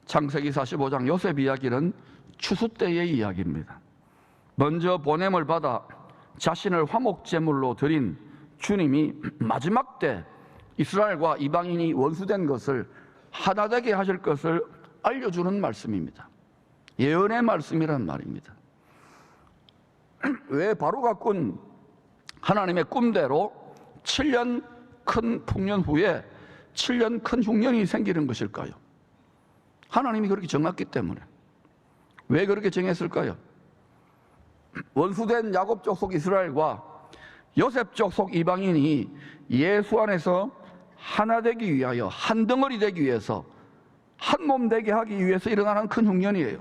창세기 45장 요셉 이야기는 추수 때의 이야기입니다. 먼저 보냄을 받아 자신을 화목제물로 드린 주님이 마지막 때 이스라엘과 이방인이 원수된 것을 하나 되게 하실 것을 알려주는 말씀입니다. 예언의 말씀이란 말입니다. 왜 바로가 꾼 하나님의 꿈대로 7년 큰 풍년 후에 7년 큰 흉년이 생기는 것일까요? 하나님이 그렇게 정했기 때문에. 왜 그렇게 정했을까요? 원수된 야곱 족속 이스라엘과 요셉 족속 이방인이 예수 안에서 하나 되기 위하여, 한 덩어리 되기 위해서, 한 몸 되게 하기 위해서 일어나는 큰 흉년이에요.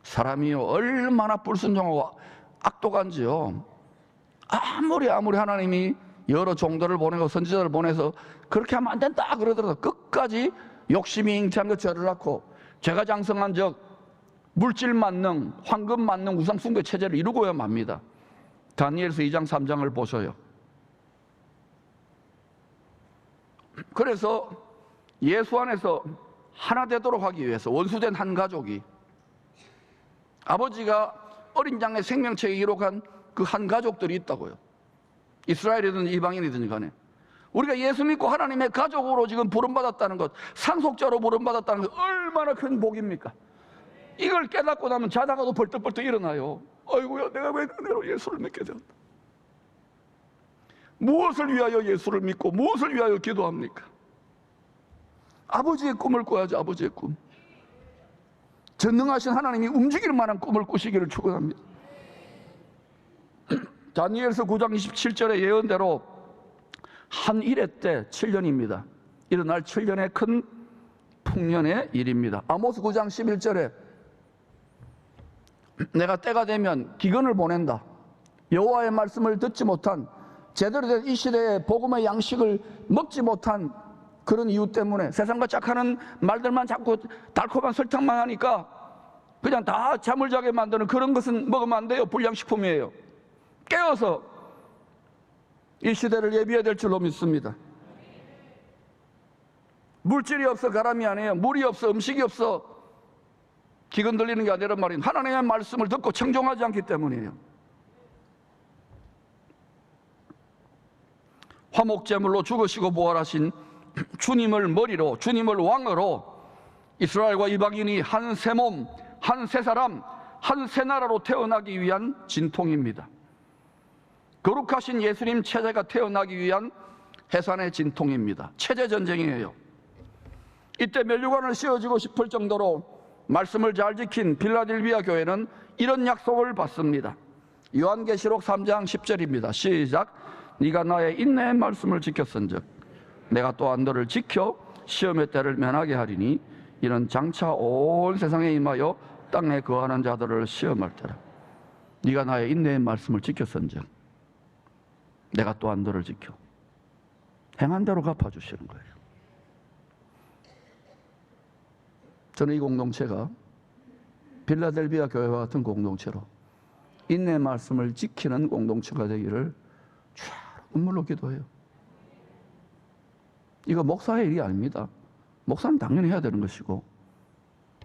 사람이요 얼마나 불순종하고 악독한지요. 아무리 하나님이 여러 종들을 보내고 선지자를 보내서 그렇게 하면 안 된다 그러더라도 끝까지 욕심이 잉태한 죄를 낳고 죄가 장성한 적 물질 만능, 황금 만능 우상 숭배 체제를 이루고야 맙니다. 다니엘서 2장 3장을 보셔요. 그래서 예수 안에서 하나 되도록 하기 위해서 원수된 한 가족이, 아버지가 어린 양의 생명책에 기록한 그 한 가족들이 있다고요. 이스라엘이든 이방인이든 간에 우리가 예수 믿고 하나님의 가족으로 지금 부름받았다는 것, 상속자로 부름받았다는 것 얼마나 큰 복입니까? 이걸 깨닫고 나면 자다가도 벌떡벌떡 일어나요. 아이고야, 내가 왜 은혜로 예수를 믿게 되었나? 무엇을 위하여 예수를 믿고 무엇을 위하여 기도합니까? 아버지의 꿈을 꿔야죠. 아버지의 꿈. 전능하신 하나님이 움직일 만한 꿈을 꾸시기를 축원합니다. 다니엘서 9장 27절의 예언대로 한 일해 때 7년입니다. 일어날 7년의 큰 풍년의 일입니다. 아모스 9장 11절에 내가 때가 되면 기근을 보낸다. 여호와의 말씀을 듣지 못한, 제대로 된 이 시대의 복음의 양식을 먹지 못한 그런 이유 때문에 세상과 짝하는 말들만 자꾸 달콤한 설탕만 하니까 그냥 다 잠을 자게 만드는 그런 것은 먹으면 안 돼요. 불량식품이에요. 깨어서 이 시대를 예비해야 될 줄로 믿습니다. 물질이 없어 가람이 아니에요. 물이 없어 음식이 없어 기근 들리는 게 아니란 말입니다. 하나님의 말씀을 듣고 청종하지 않기 때문이에요. 화목제물로 죽으시고 부활하신 주님을 머리로, 주님을 왕으로 이스라엘과 이방인이 한 새 몸, 한 새 사람, 한 새 나라로 태어나기 위한 진통입니다. 거룩하신 예수님 체제가 태어나기 위한 해산의 진통입니다. 체제 전쟁이에요. 이때 면류관을 씌워주고 싶을 정도로 말씀을 잘 지킨 빌라델비아 교회는 이런 약속을 받습니다. 요한계시록 3장 10절입니다. 시작. 네가 나의 인내의 말씀을 지켰은즉 내가 또한 너를 지켜 시험의 때를 면하게 하리니 이는 장차 온 세상에 임하여 땅에 거하는 자들을 시험할 때라. 네가 나의 인내의 말씀을 지켰은즉 내가 또한 너를 지켜. 행한 대로 갚아주시는 거예요. 저는 이 공동체가 빌라델비아 교회와 같은 공동체로 인내의 말씀을 지키는 공동체가 되기를 눈물로 기도해요. 이거 목사의 일이 아닙니다. 목사는 당연히 해야 되는 것이고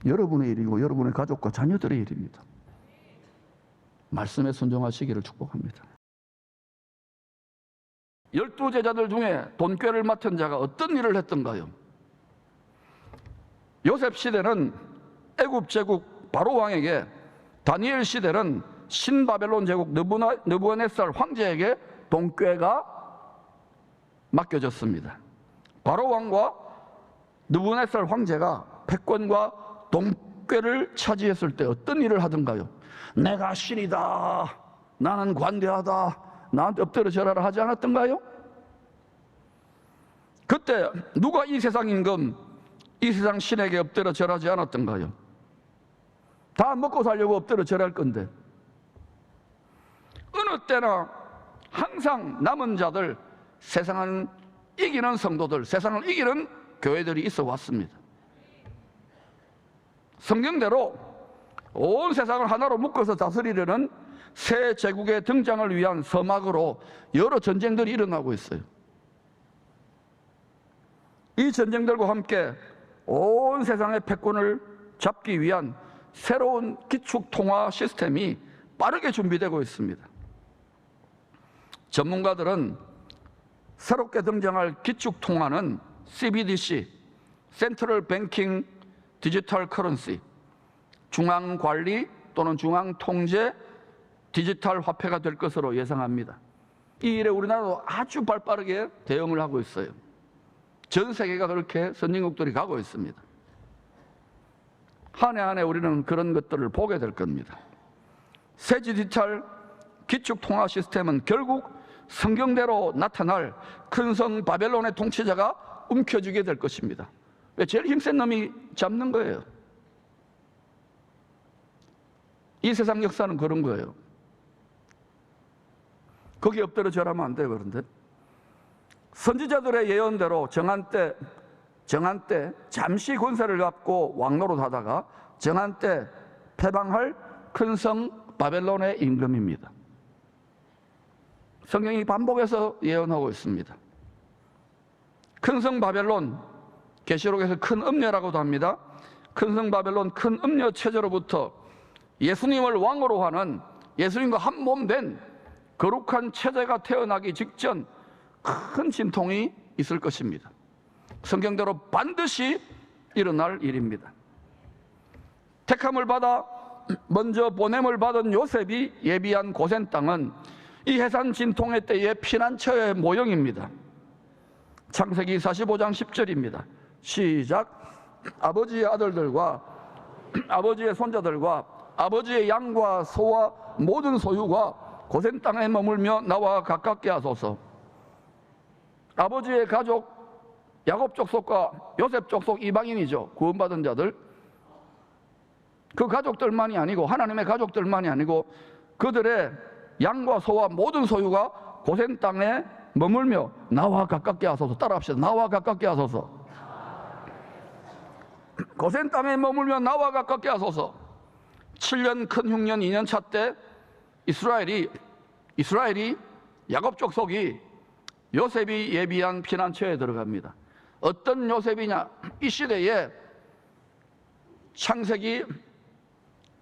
여러분의 일이고 여러분의 가족과 자녀들의 일입니다. 말씀에 순종하시기를 축복합니다. 12제자들 중에 돈꾀를 맡은 자가 어떤 일을 했던가요? 요셉 시대는 애굽 제국 바로 왕에게, 다니엘 시대는 신바벨론 제국 느부갓네살 황제에게 돈꾀가 맡겨졌습니다. 바로 왕과 느부갓네살 황제가 패권과 돈꾀를 차지했을 때 어떤 일을 하던가요? 내가 신이다, 나는 관대하다, 나한테 엎드려 절하라 하지 않았던가요? 그때 누가 이 세상 임금, 이 세상 신에게 엎드려 절하지 않았던가요? 다 먹고 살려고 엎드려 절할 건데 어느 때나 항상 남은 자들, 세상을 이기는 성도들, 세상을 이기는 교회들이 있어 왔습니다. 성경대로 온 세상을 하나로 묶어서 다스리려는 새 제국의 등장을 위한 서막으로 여러 전쟁들이 일어나고 있어요. 이 전쟁들과 함께 온 세상의 패권을 잡기 위한 새로운 기축통화 시스템이 빠르게 준비되고 있습니다. 전문가들은 새롭게 등장할 기축통화는 CBDC, 센트럴 뱅킹 디지털 커런시, 중앙관리 또는 중앙통제 디지털 화폐가 될 것으로 예상합니다. 이 일에 우리나라도 아주 발빠르게 대응을 하고 있어요. 전 세계가 그렇게 선진국들이 가고 있습니다. 한 해 한 해 우리는 그런 것들을 보게 될 겁니다. 새 디지털 기축통화 시스템은 결국 성경대로 나타날 큰 성 바벨론의 통치자가 움켜쥐게 될 것입니다. 왜? 제일 힘센 놈이 잡는 거예요. 이 세상 역사는 그런 거예요. 거기 엎드려 절하면 안 돼요. 그런데 선지자들의 예언대로 정한 때 잠시 권세를 갖고 왕노릇 하다가 정한 때 패방할 큰 성 바벨론의 임금입니다. 성경이 반복해서 예언하고 있습니다. 큰 성 바벨론, 계시록에서 큰 음녀라고도 합니다. 큰 성 바벨론, 큰 음녀 체제로부터 예수님을 왕으로 하는, 예수님과 한 몸 된 거룩한 체제가 태어나기 직전 큰 진통이 있을 것입니다. 성경대로 반드시 일어날 일입니다. 택함을 받아 먼저 보냄을 받은 요셉이 예비한 고센 땅은 이 해산 진통의 때의 피난처의 모형입니다. 창세기 45장 10절입니다. 시작. 아버지의 아들들과 아버지의 손자들과 아버지의 양과 소와 모든 소유가 고센 땅에 머물며 나와 가깝게 하소서. 아버지의 가족 야곱 족속과 요셉 족속 이방인이죠. 구원받은 자들. 그 가족들만이 아니고, 하나님의 가족들만이 아니고 그들의 양과 소와 모든 소유가 고센 땅에 머물며 나와 가깝게 하소서. 따라합시다. 나와 가깝게 하소서. 고센 땅에 머물며 나와 가깝게 하소서. 7년 큰 흉년 2년 차 때 이스라엘이 야곱 족속이 요셉이 예비한 피난처에 들어갑니다. 어떤 요셉이냐? 이 시대에 창세기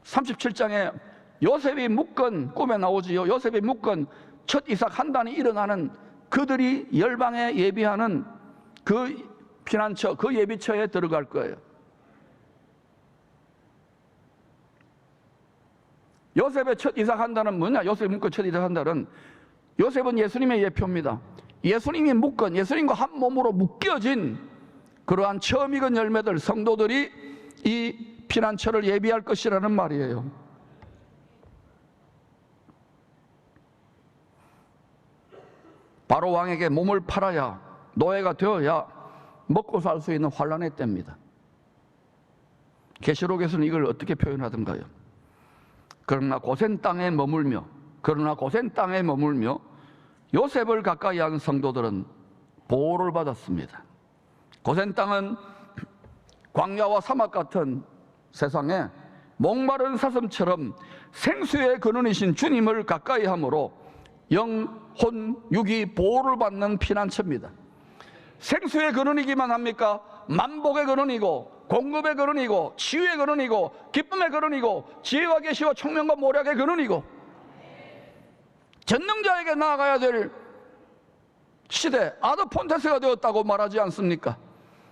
37장에 요셉이 묶은, 꿈에 나오지요. 요셉이 묶은 첫 이삭 한단이 일어나는, 그들이 열방에 예비하는 그 피난처, 그 예비처에 들어갈 거예요. 요셉의 첫 이삭 한단은 뭐냐? 요셉이 묶은 첫 이삭 한단은, 요셉은 예수님의 예표입니다. 예수님이 묶은, 예수님과 한 몸으로 묶여진 그러한 처음 익은 열매들, 성도들이 이 피난처를 예비할 것이라는 말이에요. 바로 왕에게 몸을 팔아야, 노예가 되어야 먹고 살 수 있는 환란의 때입니다. 계시록에서는 이걸 어떻게 표현하던가요? 그러나 고센 땅에 머물며 요셉을 가까이 한 성도들은 보호를 받았습니다. 고센 땅은 광야와 사막 같은 세상에 목마른 사슴처럼 생수의 근원이신 주님을 가까이 함으로 영, 혼, 육이 보호를 받는 피난처입니다. 생수의 근원이기만 합니까? 만복의 근원이고, 공급의 근원이고, 치유의 근원이고, 기쁨의 근원이고, 지혜와 계시와 총명과 모략의 근원이고, 전능자에게 나아가야 될 시대, 아더 폰테스가 되었다고 말하지 않습니까?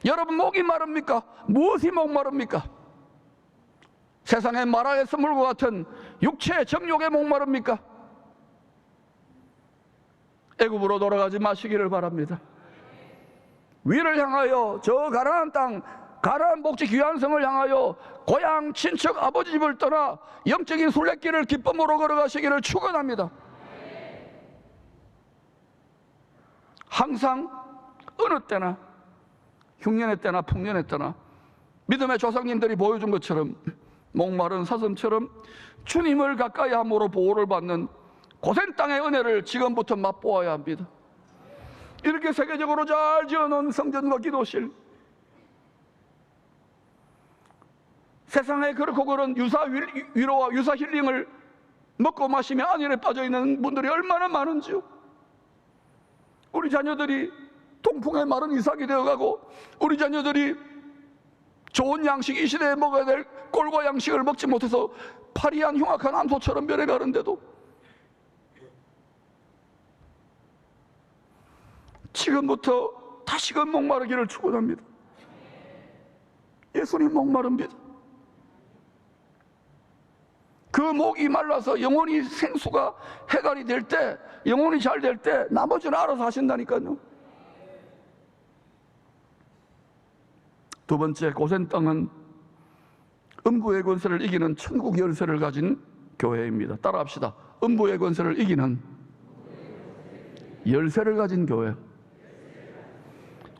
여러분, 목이 마릅니까? 무엇이 목마릅니까? 세상의 마라의 스물과 같은 육체의 정욕에 목마릅니까? 애굽으로 돌아가지 마시기를 바랍니다. 위를 향하여, 저 가나안 땅, 가나안 목지 귀한 성을 향하여 고향, 친척, 아버지 집을 떠나 영적인 순례길을 기쁨으로 걸어가시기를 축원합니다. 항상 어느 때나, 흉년의 때나 풍년의 때나 믿음의 조상님들이 보여준 것처럼 목마른 사슴처럼 주님을 가까이 함으로 보호를 받는 고센 땅의 은혜를 지금부터 맛보아야 합니다. 이렇게 세계적으로 잘 지어놓은 성전과 기도실, 세상에 그렇고 그런 유사 위로와 유사 힐링을 먹고 마시며 안일에 빠져있는 분들이 얼마나 많은지요. 우리 자녀들이 통풍에 마른 이삭이 되어가고, 우리 자녀들이 좋은 양식, 이 시대에 먹어야 될 꼴과 양식을 먹지 못해서 파리한 흉악한 암소처럼 변해가는데도 지금부터 다시금 목마르기를 축원합니다. 예수님 목마릅니다. 그 목이 말라서 영혼이 생수가 해갈이 될 때, 영혼이 잘 될 때 나머지는 알아서 하신다니까요. 두 번째, 고센 땅은 음부의 권세를 이기는 천국 열쇠를 가진 교회입니다. 따라합시다. 음부의 권세를 이기는 열쇠를 가진 교회.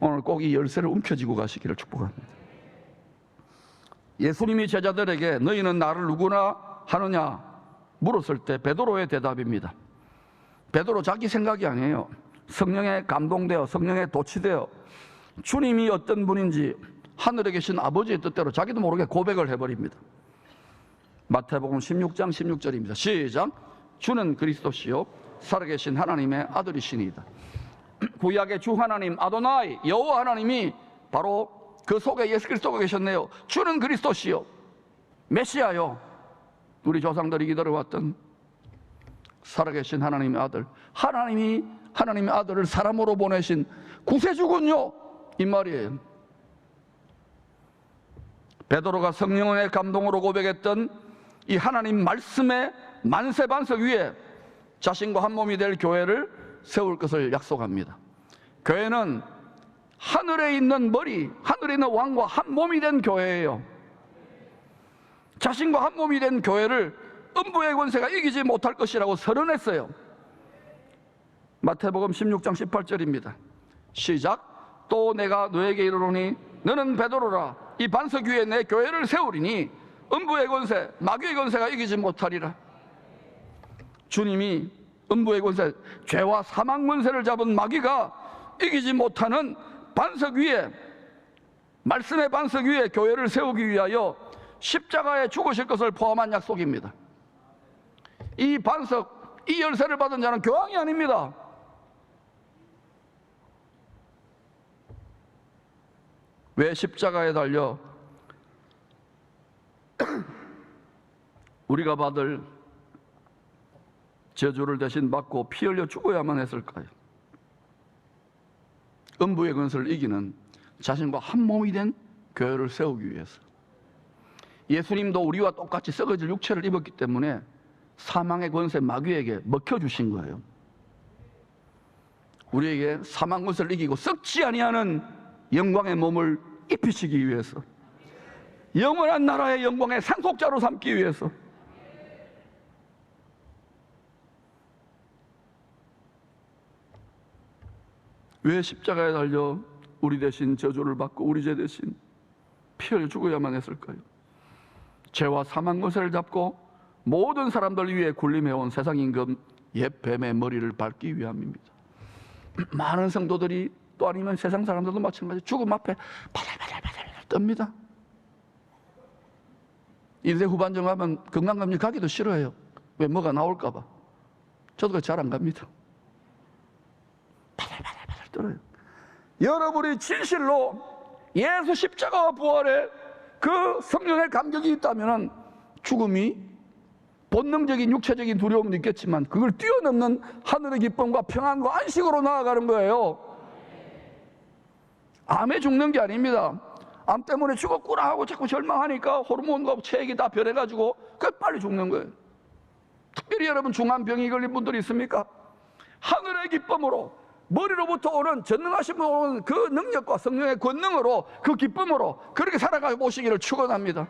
오늘 꼭 이 열쇠를 움켜쥐고 가시기를 축복합니다. 예수님이 제자들에게 너희는 나를 누구나 하느냐 물었을 때 베드로의 대답입니다. 베드로 자기 생각이 아니에요. 성령에 감동되어, 성령에 도취되어 주님이 어떤 분인지 하늘에 계신 아버지의 뜻대로 자기도 모르게 고백을 해버립니다. 마태복음 16장 16절입니다. 시작. 주는 그리스도시요 살아계신 하나님의 아들이시니이다. 구약의 주 하나님 아도나이 여호와 하나님이 바로 그 속에 예수 그리스도가 계셨네요. 주는 그리스도시요 메시아요, 우리 조상들이 기다려왔던 살아계신 하나님의 아들, 하나님의 아들을 사람으로 보내신 구세주군요, 이 말이에요. 베드로가 성령의 감동으로 고백했던 이 하나님 말씀의 만세반석 위에 자신과 한 몸이 될 교회를 세울 것을 약속합니다. 교회는 하늘에 있는 머리, 하늘에 있는 왕과 한 몸이 된 교회예요. 자신과 한 몸이 된 교회를 음부의 권세가 이기지 못할 것이라고 선언했어요. 마태복음 16장 18절입니다. 시작. 또 내가 너에게 이르노니 너는 베드로라. 이 반석 위에 내 교회를 세우리니 음부의 권세, 마귀의 권세가 이기지 못하리라. 주님이 음부의 권세, 죄와 사망 권세를 잡은 마귀가 이기지 못하는 반석 위에, 말씀의 반석 위에 교회를 세우기 위하여 십자가에 죽으실 것을 포함한 약속입니다. 이 반석, 이 열쇠를 받은 자는 교황이 아닙니다. 왜 십자가에 달려 우리가 받을 저주를 대신 받고 피 흘려 죽어야만 했을까요? 음부의 권세를 이기는 자신과 한 몸이 된 교회를 세우기 위해서. 예수님도 우리와 똑같이 썩어질 육체를 입었기 때문에 사망의 권세 마귀에게 먹혀주신 거예요. 우리에게 사망 권세를 이기고 썩지 아니하는 영광의 몸을 입히시기 위해서, 영원한 나라의 영광의 상속자로 삼기 위해서. 왜 십자가에 달려 우리 대신 저주를 받고 우리 죄 대신 피 흘려 죽어야만 했을까요? 죄와 사망 권세를 잡고 모든 사람들 위해 군림해온 세상 임금 옛 뱀의 머리를 밟기 위함입니다. 많은 성도들이, 또 아니면 세상 사람들도 마찬가지, 죽음 앞에 바들바들 떱니다. 인생 후반전 가면 건강검진 가기도 싫어해요. 왜? 뭐가 나올까 봐. 저도 잘 안 갑니다. 바들바들 떨어요. 여러분이 진실로 예수 십자가와 부활에 그 성령의 감격이 있다면 죽음이 본능적인 육체적인 두려움도 있겠지만 그걸 뛰어넘는 하늘의 기쁨과 평안과 안식으로 나아가는 거예요. 암에 죽는 게 아닙니다. 암 때문에 죽었구나 하고 자꾸 절망하니까 호르몬과 체액이 다 변해가지고 빨리 죽는 거예요. 특별히 여러분 중암병이 걸린 분들이 있습니까? 하늘의 기쁨으로, 머리로부터 오는, 전능하신 분 오는 그 능력과 성령의 권능으로, 그 기쁨으로 그렇게 살아가 보시기를 축원합니다.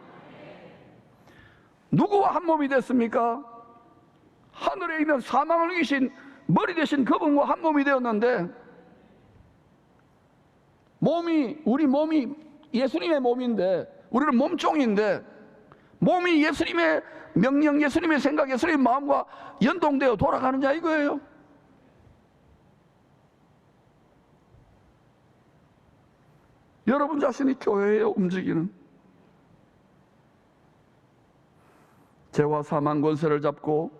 누구와 한 몸이 됐습니까? 하늘에 있는 사망을 이기신 머리 대신 그분과 한 몸이 되었는데, 우리 몸이 예수님의 몸인데, 우리는 몸종인데, 몸이 예수님의 명령, 예수님의 생각, 예수님의 마음과 연동되어 돌아가느냐 이거예요. 여러분 자신이 교회에 움직이는, 죄와 사망 권세를 잡고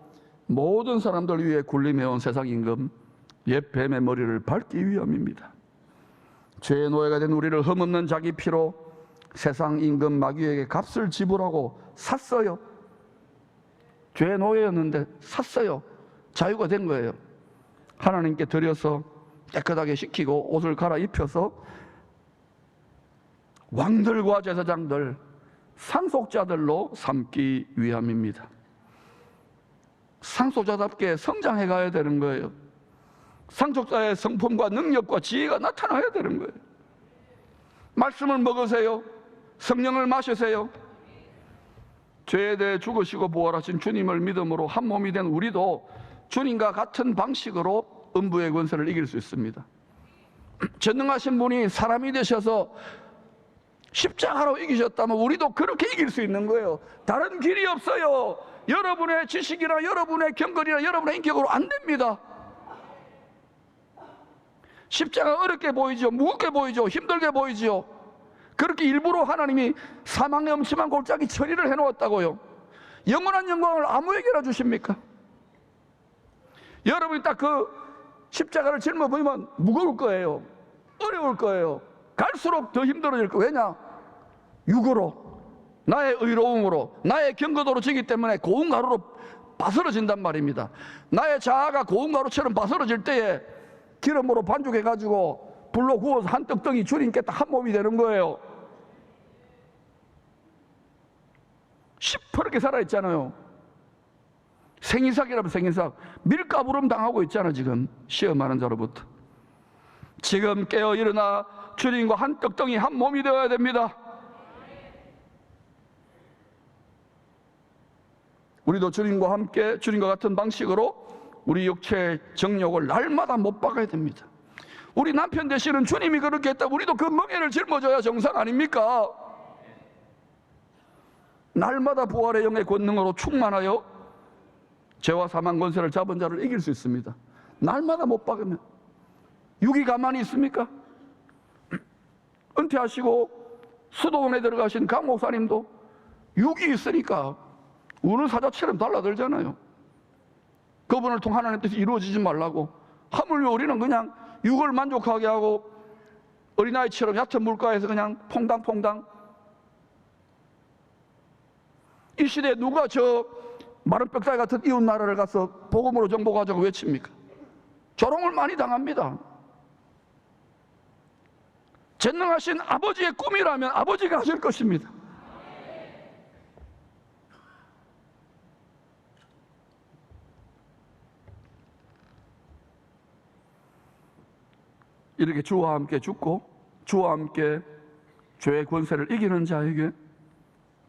모든 사람들 위해 군림해온 세상 임금 옛 뱀의 머리를 밟기 위함입니다. 죄의 노예가 된 우리를 흠없는 자기 피로 세상 임금 마귀에게 값을 지불하고 샀어요. 죄의 노예였는데 샀어요. 자유가 된 거예요. 하나님께 드려서 깨끗하게 씻기고 옷을 갈아입혀서 왕들과 제사장들, 상속자들로 삼기 위함입니다. 상속자답게 성장해 가야 되는 거예요. 상속자의 성품과 능력과 지혜가 나타나야 되는 거예요. 말씀을 먹으세요. 성령을 마시세요. 죄에 대해 죽으시고 부활하신 주님을 믿음으로 한 몸이 된 우리도 주님과 같은 방식으로 음부의 권세를 이길 수 있습니다. 전능하신 분이 사람이 되셔서 십자가로 이기셨다면 우리도 그렇게 이길 수 있는 거예요. 다른 길이 없어요. 여러분의 지식이나 여러분의 경건이나 여러분의 인격으로 안 됩니다. 십자가 어렵게 보이죠. 무겁게 보이죠. 힘들게 보이죠. 그렇게 일부러 하나님이 사망의 엄침한 골짜기 처리를 해놓았다고요. 영원한 영광을 아무에게나 주십니까? 여러분이 딱 그 십자가를 짊어보면 무거울 거예요. 어려울 거예요. 갈수록 더 힘들어질 거예요. 왜냐? 육으로, 나의 의로움으로, 나의 경거도로 지기 때문에 고운 가루로 바스러진단 말입니다. 나의 자아가 고운 가루처럼 바스러질 때에 기름으로 반죽해가지고 불로 구워서 한 떡덩이 주님께 딱 한 몸이 되는 거예요. 시퍼렇게 살아있잖아요. 생이삭이라면 생이삭. 밀가부름 당하고 있잖아 지금 시험하는 자로부터. 지금 깨어 일어나 주님과 한 떡덩이 한 몸이 되어야 됩니다. 우리도 주님과 함께 주님과 같은 방식으로 우리 육체의 정욕을 날마다 못 박아야 됩니다. 우리 남편 되시는 주님이 그렇게 했다. 우리도 그 멍에를 짊어져야 정상 아닙니까? 날마다 부활의 영의 권능으로 충만하여 죄와 사망 권세를 잡은 자를 이길 수 있습니다. 날마다 못 박으면. 육이 가만히 있습니까? 은퇴하시고 수도원에 들어가신 강 목사님도 육이 있으니까 우는 사자처럼 달라들잖아요. 그분을 통해 하나님의 뜻이 이루어지지 말라고. 하물며 우리는 그냥 육을 만족하게 하고 어린아이처럼 얕은 물가에서 그냥 퐁당퐁당. 이 시대에 누가 저 마른 뼈다귀 같은 이웃 나라를 가서 복음으로 정복하자고 외칩니까? 조롱을 많이 당합니다. 전능하신 아버지의 꿈이라면 아버지가 하실 것입니다. 이렇게 주와 함께 죽고 주와 함께 죄의 권세를 이기는 자에게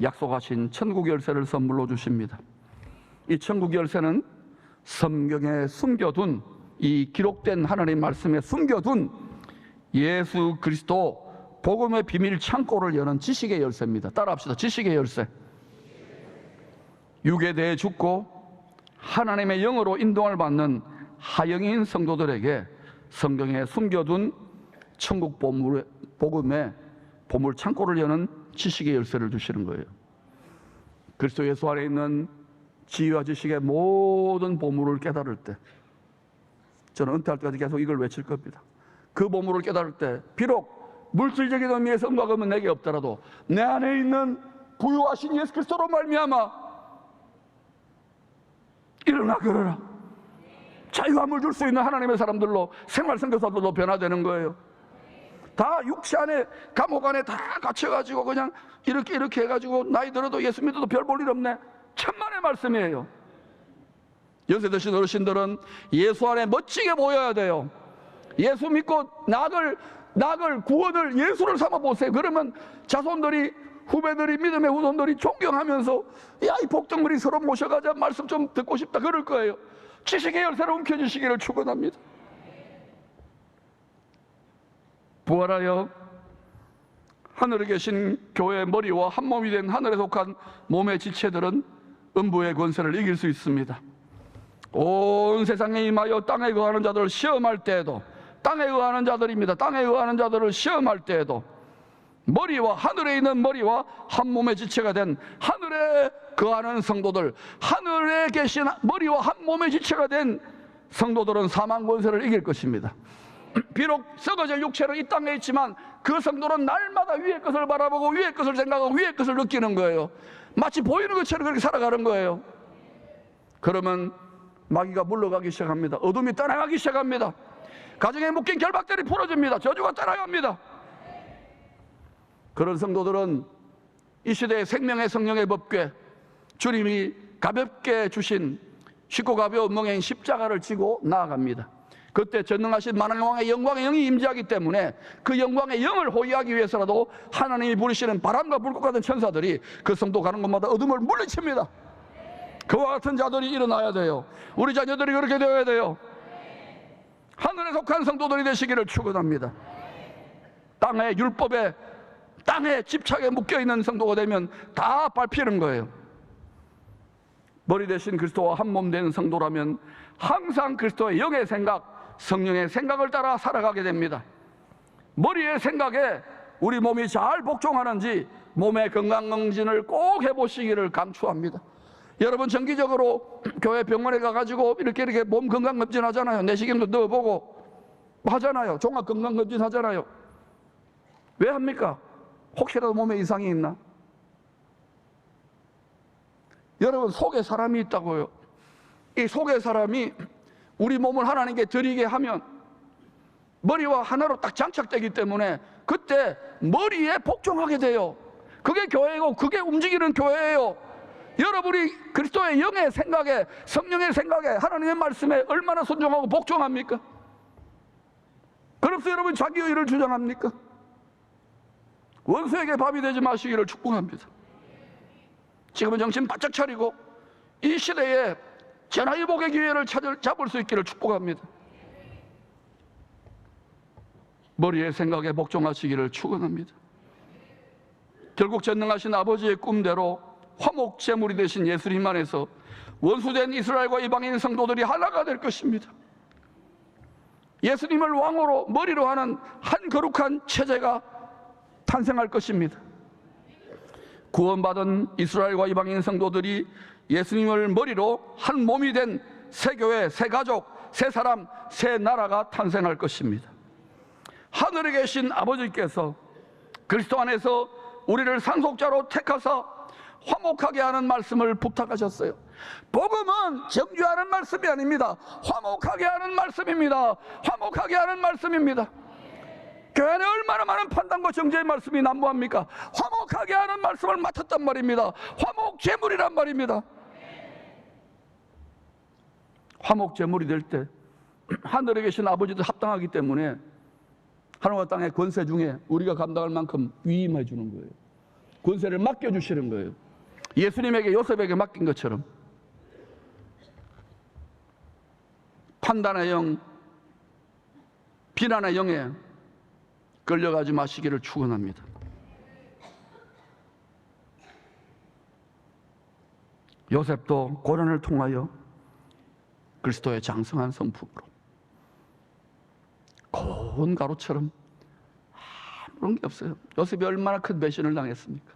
약속하신 천국 열쇠를 선물로 주십니다. 이 천국 열쇠는 성경에 숨겨둔, 이 기록된 하나님 말씀에 숨겨둔 예수 그리스도 복음의 비밀 창고를 여는 지식의 열쇠입니다. 따라합시다. 지식의 열쇠. 육에 대해 죽고 하나님의 영으로 인도를 받는 하영인 성도들에게 성경에 숨겨둔 천국 복음의 보물 창고를 여는 지식의 열쇠를 주시는 거예요. 그리스도 예수 안에 있는 지혜와 지식의 모든 보물을 깨달을 때, 저는 은퇴할 때까지 계속 이걸 외칠 겁니다. 그 보물을 깨달을 때 비록 물질적인 의미의 성과 금은 내게 없더라도 내 안에 있는 부유하신 예수 그리스도로 말미암아 일어나 걸어라. 자유함을 줄 수 있는 하나님의 사람들로 생활 선교사들도 변화되는 거예요. 다 육체 안에 감옥 안에 다 갇혀가지고 그냥 이렇게 해가지고 나이 들어도 예수 믿어도 별 볼 일 없네. 천만의 말씀이에요. 연세 드신 어르신들은 예수 안에 멋지게 보여야 돼요. 예수 믿고 낙을 구원을 예수를 삼아 보세요. 그러면 자손들이, 후배들이, 믿음의 후손들이 존경하면서 야, 이 복덩어리 서로 모셔가자, 말씀 좀 듣고 싶다 그럴 거예요. 지식의 열쇠를 움켜주시기를 축원합니다. 부활하여 하늘에 계신 교회의 머리와 한 몸이 된 하늘에 속한 몸의 지체들은 음부의 권세를 이길 수 있습니다. 온 세상에 임하여 땅에 거하는 자들을 시험할 때에도, 땅에 거하는 자들입니다. 땅에 거하는 자들을 시험할 때에도 머리와, 하늘에 있는 머리와 한 몸의 지체가 된 하늘에 거하는 성도들, 하늘에 계신 머리와 한 몸의 지체가 된 성도들은 사망 권세를 이길 것입니다. 비록 썩어질 육체로 이 땅에 있지만 그 성도는 날마다 위의 것을 바라보고 위의 것을 생각하고 위의 것을 느끼는 거예요. 마치 보이는 것처럼 그렇게 살아가는 거예요. 그러면 마귀가 물러가기 시작합니다. 어둠이 떠나가기 시작합니다. 가정에 묶인 결박들이 풀어집니다. 저주가 떠나갑니다. 그런 성도들은 이 시대의 생명의 성령의 법궤, 주님이 가볍게 주신 쉽고 가벼운 멍에인 십자가를 지고 나아갑니다. 그때 전능하신 만왕의 영광의 영이 임재하기 때문에 그 영광의 영을 호위하기 위해서라도 하나님이 부르시는 바람과 불꽃 같은 천사들이 그 성도 가는 곳마다 어둠을 물리칩니다. 그와 같은 자들이 일어나야 돼요. 우리 자녀들이 그렇게 되어야 돼요. 하늘에 속한 성도들이 되시기를 축원합니다. 땅의 율법에, 땅에 집착에 묶여있는 성도가 되면 다 밟히는 거예요. 머리 대신 그리스도와 한 몸 된 성도라면 항상 그리스도의 영의 생각, 성령의 생각을 따라 살아가게 됩니다. 머리의 생각에 우리 몸이 잘 복종하는지 몸의 건강검진을 꼭 해보시기를 감추합니다. 여러분 정기적으로 교회 병원에 가가지고 이렇게 몸 건강검진 하잖아요. 내시경도 넣어보고 하잖아요. 종합건강검진 하잖아요. 왜 합니까? 혹시라도 몸에 이상이 있나? 여러분 속에 사람이 있다고요. 이 속에 사람이 우리 몸을 하나님께 드리게 하면 머리와 하나로 딱 장착되기 때문에 그때 머리에 복종하게 돼요. 그게 교회고 그게 움직이는 교회예요. 여러분이 그리스도의 영의 생각에, 성령의 생각에, 하나님의 말씀에 얼마나 순종하고 복종합니까? 그래서 여러분 자기의 의를 주장합니까? 원수에게 밥이 되지 마시기를 축복합니다. 지금은 정신 바짝 차리고 이 시대에 전화위복의 기회를 잡을 수 있기를 축복합니다. 머리의 생각에 복종하시기를 축원합니다. 결국 전능하신 아버지의 꿈대로 화목 제물이 되신 예수님 안에서 원수된 이스라엘과 이방인 성도들이 하나가 될 것입니다. 예수님을 왕으로 머리로 하는 한 거룩한 체제가 탄생할 것입니다. 구원받은 이스라엘과 이방인 성도들이 예수님을 머리로 한 몸이 된 새 교회, 새 가족, 새 사람, 새 나라가 탄생할 것입니다. 하늘에 계신 아버지께서 그리스도 안에서 우리를 상속자로 택하사 화목하게 하는 말씀을 부탁하셨어요. 복음은 정죄하는 말씀이 아닙니다. 화목하게 하는 말씀입니다. 화목하게 하는 말씀입니다. 교회 안에 얼마나 많은 판단과 정죄의 말씀이 난무합니까? 화목하게 하는 말씀을 맡았단 말입니다. 화목 제물이란 말입니다. 화목 제물이 될 때 하늘에 계신 아버지도 합당하기 때문에 하늘과 땅의 권세 중에 우리가 감당할 만큼 위임해 주는 거예요. 권세를 맡겨주시는 거예요. 예수님에게 요셉에게 맡긴 것처럼. 판단의 영, 비난의 영에 끌려가지 마시기를 축원합니다. 요셉도 고난을 통하여 그리스도의 장성한 성품으로 고운 가루처럼 아무런 게 없어요. 요셉이 얼마나 큰 배신을 당했습니까?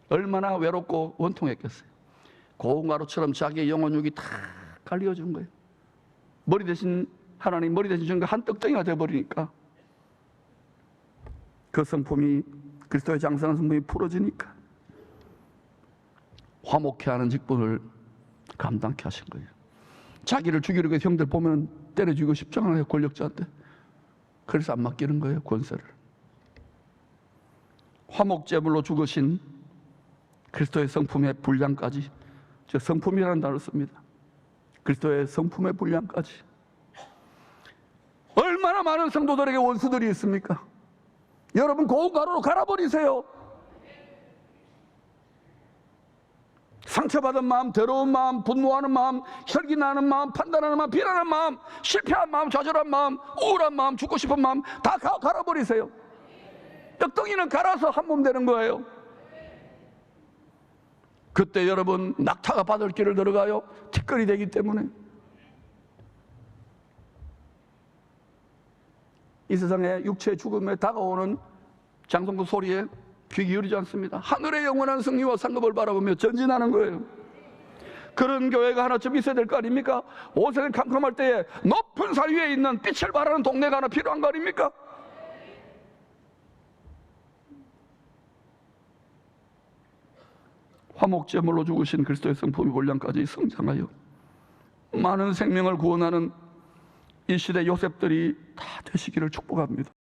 얼마나 외롭고 원통했겠어요. 고운 가루처럼 자기의 영혼육이 다 갈려준 거예요. 머리 대신 하나님 머리 대신 준 한 떡덩이가 되어버리니까 그 성품이 그리스도의 장성한 성품이 풀어지니까 화목케 하는 직분을 감당케 하신 거예요. 자기를 죽이려고 해서 형들 보면 때려 죽이고 싶잖아요. 권력자한테. 그래서 안 맡기는 거예요. 권세를. 화목제물로 죽으신 그리스도의 성품의 분량까지, 저 성품이라는 단어를 씁니다. 그리스도의 성품의 분량까지. 얼마나 많은 성도들에게 원수들이 있습니까? 여러분 고운 가루로 갈아버리세요. 상처받은 마음, 더러운 마음, 분노하는 마음, 혈기나는 마음, 판단하는 마음, 비난하는 마음, 실패한 마음, 좌절한 마음, 우울한 마음, 죽고 싶은 마음 다 갈아버리세요. 떡덩이는 갈아서 한 몸 되는 거예요. 그때 여러분 낙타가 바늘 길을 들어가요. 티끌이 되기 때문에. 이 세상에 육체의 죽음에 다가오는 장성구 소리에 귀 기울이지 않습니다. 하늘의 영원한 승리와 상급을 바라보며 전진하는 거예요. 그런 교회가 하나쯤 있어야 될 거 아닙니까? 오세는 캄캄할 때에 높은 산 위에 있는 빛을 발하는 동네가 하나 필요한 거 아닙니까? 화목제물로 죽으신 그리스도의 성품이 본량까지 성장하여 많은 생명을 구원하는 이 시대 요셉들이 다 되시기를 축복합니다.